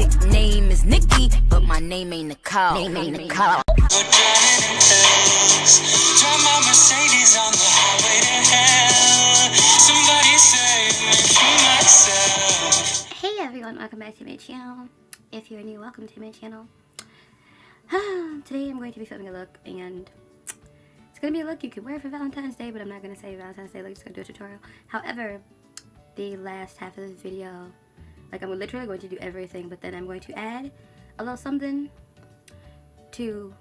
Nickname is Nikki, but my name ain't Nicole. Name ain't Nicole. We're driving in close. Drive my Mercedes on the highway to hell. Somebody save me from myself. Hey everyone, welcome back to my channel. If you're new, welcome to my channel. Today I'm going to be filming a look, and it's going to be a look you can wear for Valentine's Day, but I'm not going to say Valentine's Day, like, just going to do a tutorial. However, the last half of this video, like, I'm literally going to do everything, but then I'm going to add a little something to,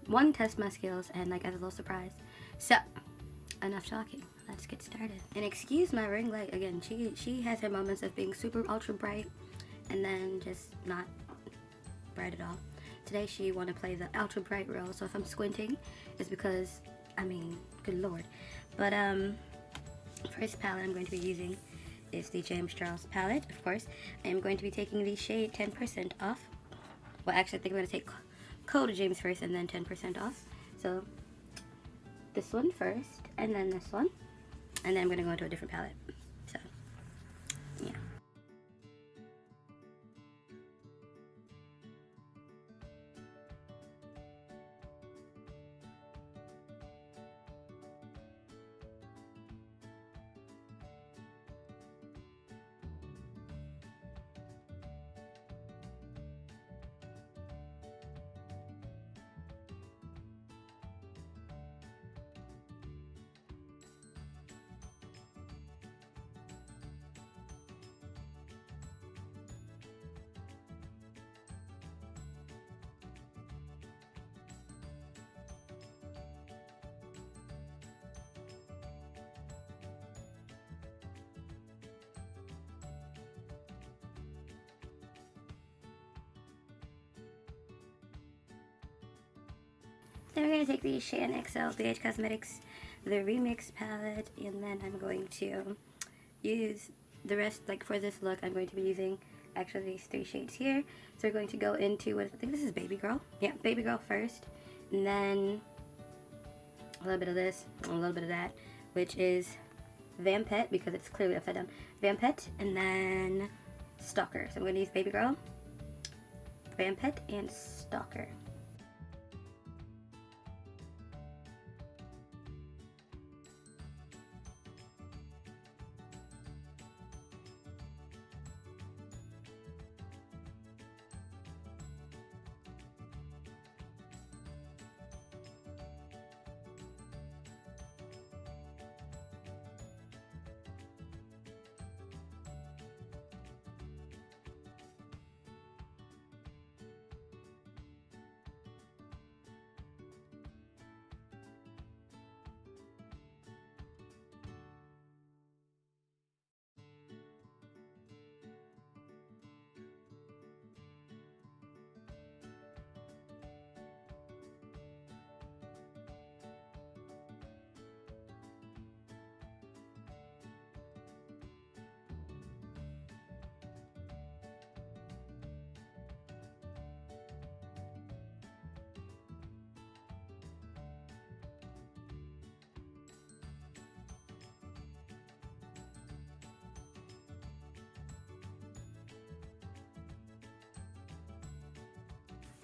one, test my skills, and, like, as a little surprise. So, enough talking. Let's get started. And excuse my ring light again. She has her moments of being super ultra bright and then just not bright at all. Today she want to play the ultra bright role, so if I'm squinting, it's because, I mean, good lord. But first palette I'm going to be using is the James Charles palette. Of course, I am going to be taking the shade 10% off. Well, actually, I think I'm going to take Coty James first and then 10% off. So this one first, and then this one. And then I'm going to go into a different palette. So, yeah. Then we're going to take the Shan XL BH Cosmetics, the Remix palette, and then I'm going to use the rest, like for this look, I'm going to be using actually these three shades here. So we're going to go into, what I think this is Baby Girl. Yeah, Baby Girl first, and then a little bit of this, and a little bit of that, which is Vampette, because it's clearly upside down. Vampette, and then Stalker. So I'm going to use Baby Girl, Vampette, and Stalker.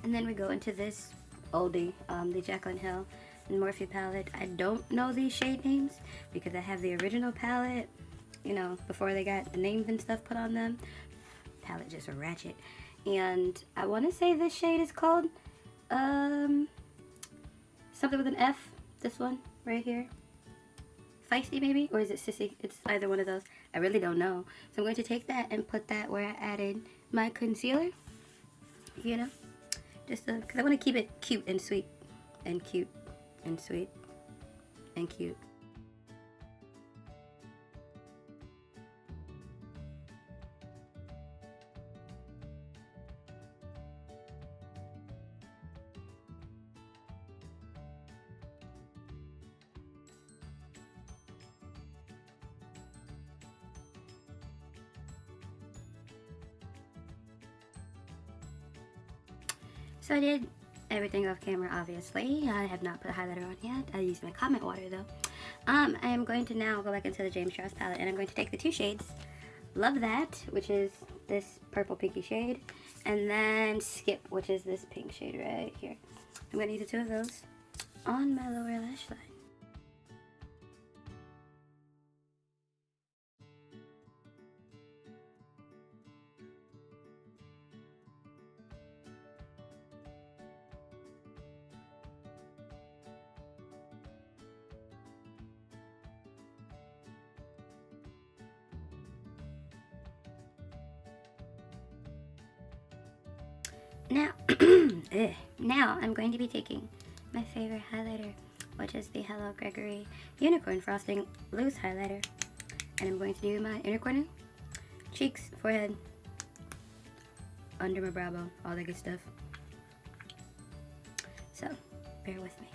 And then we go into this oldie, the Jaclyn Hill and Morphe palette. I don't know these shade names because I have the original palette, you know, before they got the names and stuff put on them. Palette just ratchet. And I want to say this shade is called something with an F. This one right here. Feisty maybe? Or is it Sissy? It's either one of those. I really don't know. So I'm going to take that and put that where I added my concealer. You know? Just because I want to keep it cute and sweet. And cute and sweet. And cute. So I did everything off camera, obviously. I have not put a highlighter on yet. I used my Comet water though. I am going to now go back into the James Charles palette, and I'm going to take the two shades Love That, which is this purple pinky shade, and then Skip, which is this pink shade right here. I'm going to use the two of those on my lower lash line. Now, now I'm going to be taking my favorite highlighter, which is the Hello Gregory Unicorn Frosting Loose Highlighter. And I'm going to do my inner corner, cheeks, forehead, under my brow bone, all that good stuff. So, bear with me.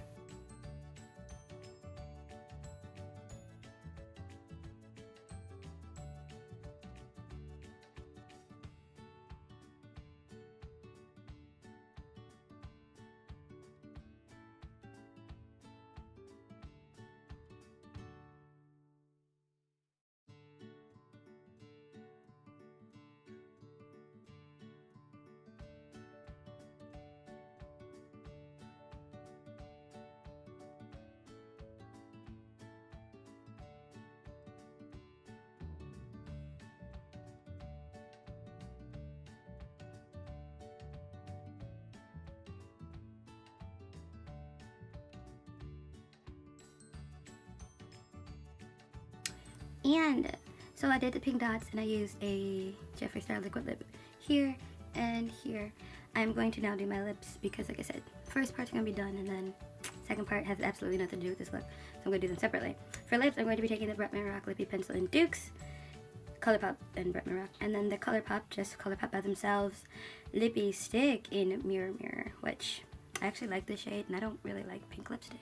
And so I did the pink dots, and I used a Jeffree Star liquid lip here and here. I'm going to now do my lips because, like I said, first part's going to be done, and then second part has absolutely nothing to do with this look. So I'm going to do them separately. For lips, I'm going to be taking the Bretman Rock Lippy Pencil in Dukes, ColourPop and Bretman Rock, and then the ColourPop, just ColourPop by themselves, Lippy Stick in Mirror Mirror, which I actually like this shade, and I don't really like pink lipsticks.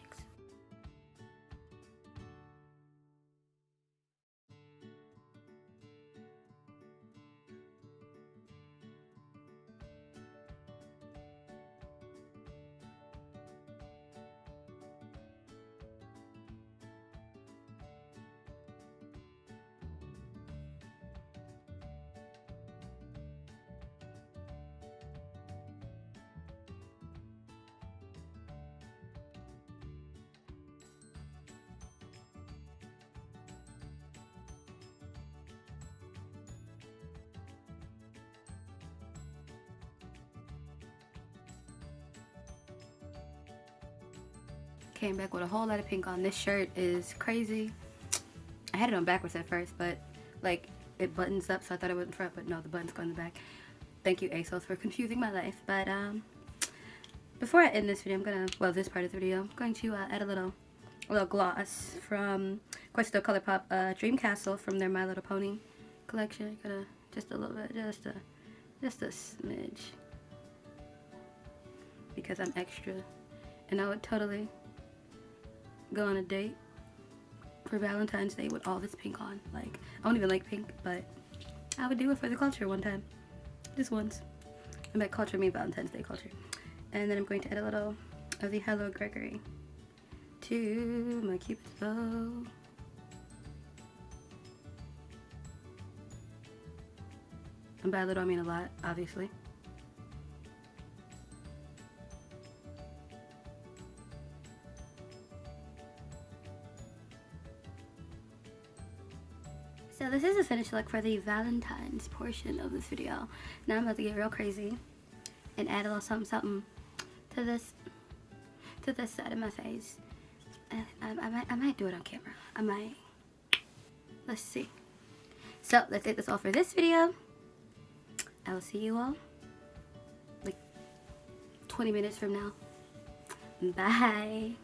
Came back with a whole lot of pink on. This shirt is crazy. I had it on backwards at first, but like it buttons up, so I thought it was in front, but no, the buttons go in the back. Thank you, ASOS, for confusing my life. But before I end this video, I'm gonna, well, this part of the video, I'm going to add a little gloss from, of course, the ColourPop Dream Castle from their My Little Pony collection. Gonna just a little bit, just a smidge, because I'm extra, and I would totally go on a date for Valentine's Day with all this pink on. Like, I don't even like pink, but I would do it for the culture one time. Just once. And by culture, I mean Valentine's Day culture. And then I'm going to add a little of the Hello Gregory to my Cupid's bow. And by a little, I mean a lot, obviously. So this is the finished look for the Valentine's portion of this video. Now I'm about to get real crazy and add a little something to this side of my face. I might do it on camera. I might. Let's see. So let's take this all for this video. I will see you all like 20 minutes from now. Bye.